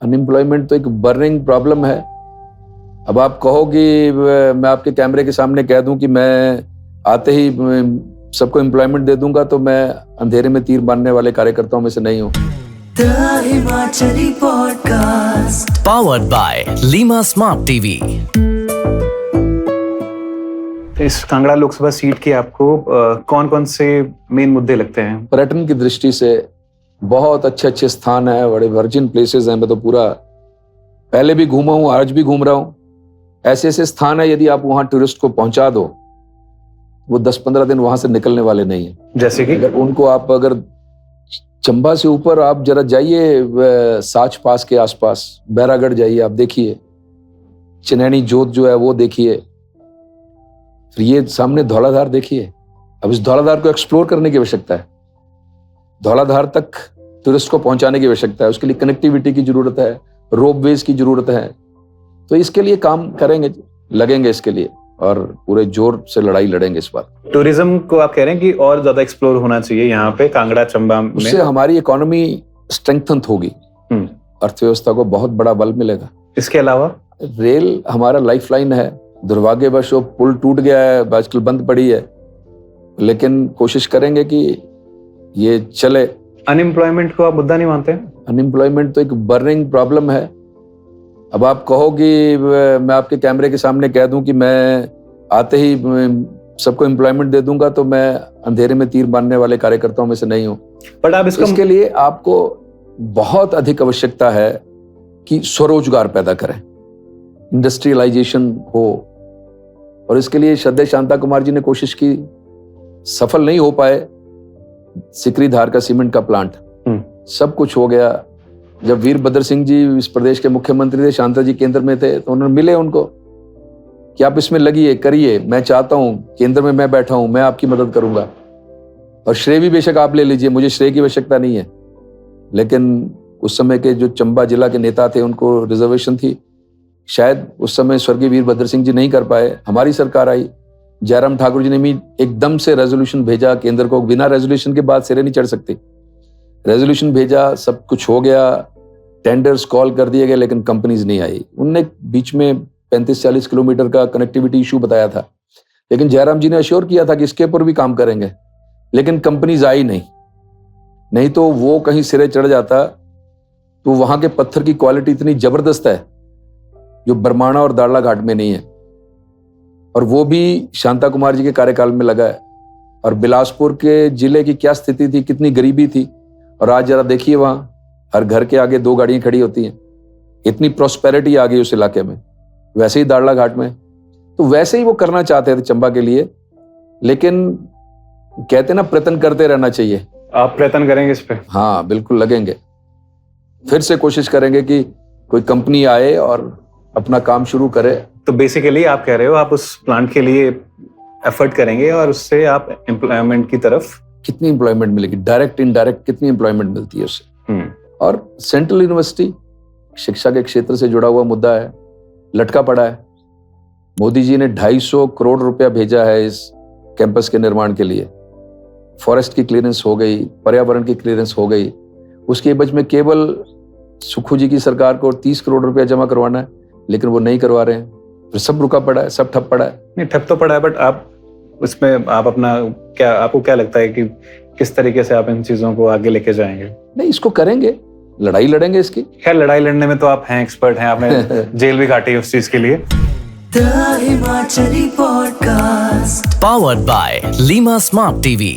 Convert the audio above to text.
Unemployment तो एक burning problem है। अब आप कहो कि मैं आपके कैमरे के सामने कह दूं कि मैं आते ही सबको एम्प्लॉयमेंट दे दूंगा, तो मैं अंधेरे में तीर मारने वाले कार्यकर्ताओं में से नहीं हूं। The Himachali Podcast, powered by Lima Smart TV। इस कांगड़ा लोकसभा सीट की आपको कौन कौन से मेन मुद्दे लगते हैं? पर्यटन की दृष्टि से बहुत अच्छे अच्छे स्थान है, बड़े वर्जिन प्लेसेस हैं। मैं तो पूरा पहले भी घूमा हूं, आज भी घूम रहा हूं। ऐसे ऐसे स्थान है, यदि आप वहां टूरिस्ट को पहुंचा दो, वो 10-15 दिन वहां से निकलने वाले नहीं है। जैसे कि उनको आप अगर चंबा से ऊपर आप जरा जाइए, साच पास के आसपास बैरागढ़ जाइए, आप देखिए चिनैनी जोत जो है वो देखिए, फिर ये सामने धौलाधार देखिए। अब इस धौलाधार को एक्सप्लोर करने की आवश्यकता है, धौलाधार तक टूरिस्ट को पहुंचाने की आवश्यकता है। उसके लिए कनेक्टिविटी की जरूरत है, रोपवेज की जरूरत है। तो इसके लिए काम करेंगे, लगेंगे इसके लिए, और पूरे जोर से लड़ाई लड़ेंगे इस बार। टूरिज्म को आप कह रहे हैं कि और ज्यादा एक्सप्लोर होना चाहिए यहाँ पे कांगड़ा चंबा में। उससे हमारी इकोनॉमी स्ट्रेंथन होगी, अर्थव्यवस्था को बहुत बड़ा बल मिलेगा। इसके अलावा रेल हमारा लाइफलाइन है। दुर्भाग्यवश वो पुल टूट गया है, आजकल बंद पड़ी है, लेकिन कोशिश करेंगे कि ये चले। अनएम्प्लॉयमेंट को आप मुद्दा नहीं मानते? अनएम्प्लॉयमेंट तो एक बर्निंग प्रॉब्लम है। अब आप कहो कि मैं आपके कैमरे के सामने कह दूं कि मैं आते ही सबको एम्प्लॉयमेंट दे दूंगा, तो मैं अंधेरे में तीर मारने वाले कार्यकर्ताओं में से नहीं हूं। बट आप इसके लिए आपको बहुत अधिक आवश्यकता है कि स्वरोजगार पैदा करें, इंडस्ट्रियलाइजेशन हो, और इसके लिए श्रद्धेय शांता कुमार जी ने कोशिश की, सफल नहीं हो पाए। सिकरी धार का सीमेंट का प्लांट, सब कुछ हो गया। जब वीरभद्र सिंह जी इस प्रदेश के मुख्यमंत्री थे, शांता जी केंद्र में थे, तो उन्होंने मिले उनको कि आप इसमें लगिए, करिए, मैं चाहता हूं, केंद्र में मैं बैठा हूं, मैं आपकी मदद करूंगा, और श्रेय भी बेशक आप ले लीजिए, मुझे श्रेय की आवश्यकता नहीं है। लेकिन उस समय के जो चंबा जिला के नेता थे, उनको रिजर्वेशन थी, शायद उस समय स्वर्गीय वीरभद्र सिंह जी नहीं कर पाए। हमारी सरकार आई, जयराम ठाकुर जी ने भी एकदम से रेजोल्यूशन भेजा केंद्र को। बिना रेजोल्यूशन के बाद सिरे नहीं चढ़ सकती। रेजोल्यूशन भेजा, सब कुछ हो गया, टेंडर्स कॉल कर दिए गए, लेकिन कंपनीज नहीं आई। उनने बीच में 35-40 किलोमीटर का कनेक्टिविटी इशू बताया था, लेकिन जयराम जी ने अश्योर किया था कि इसके ऊपर भी काम करेंगे, लेकिन कंपनीज आई नहीं तो वो कहीं सिरे चढ़ जाता। तो वहां के पत्थर की क्वालिटी इतनी जबरदस्त है जो बरमाणा और दाड़ला घाट में नहीं है, और वो भी शांता कुमार जी के कार्यकाल में लगा है। और बिलासपुर के जिले की क्या स्थिति थी, कितनी गरीबी थी, और आज जरा देखिए वहां हर घर के आगे 2 गाड़ियां खड़ी होती हैं। इतनी प्रॉस्पेरिटी आ गई उस इलाके में। वैसे ही दाड़ला घाट में, तो वैसे ही वो करना चाहते थे चंबा के लिए, लेकिन कहते ना प्रयत्न करते रहना चाहिए। आप प्रयत्न करेंगे इस पे? हाँ, बिल्कुल लगेंगे। फिर से कोशिश करेंगे कि कोई कंपनी आए और अपना काम शुरू करे। तो बेसिकली आप कह रहे हो आप उस प्लांट के लिए एफर्ट करेंगे, और उससे आप एम्प्लॉयमेंट की तरफ। कितनी एम्प्लॉयमेंट मिलेगी, डायरेक्ट इनडायरेक्ट कितनी एम्प्लॉयमेंट मिलती है उससे। और सेंट्रल यूनिवर्सिटी शिक्षा के क्षेत्र से जुड़ा हुआ मुद्दा है, लटका पड़ा है। मोदी जी ने 250 करोड़ रुपया भेजा है इस कैंपस के निर्माण के लिए। फॉरेस्ट की क्लियरेंस हो गई, पर्यावरण की क्लियरेंस हो गई, उसके एवज में केवल सुखू जी की सरकार को 30 करोड़ रुपया जमा करवाना है, लेकिन वो नहीं करवा रहे हैं। फिर सब रुका पड़ा है, सब ठप पड़ा है। नहीं, ठप तो पड़ा है, बट आप उसमें आप अपना क्या, आपको क्या लगता है कि किस तरीके से आप इन चीजों को आगे लेके जाएंगे? नहीं, इसको करेंगे, लड़ाई लड़ेंगे इसकी। खैर, लड़ाई लड़ने में तो आप हैं, एक्सपर्ट हैं, आपने जेल भी काटी है उस चीज के लिए। The Himachali Podcast, powered by Lima Smart TV।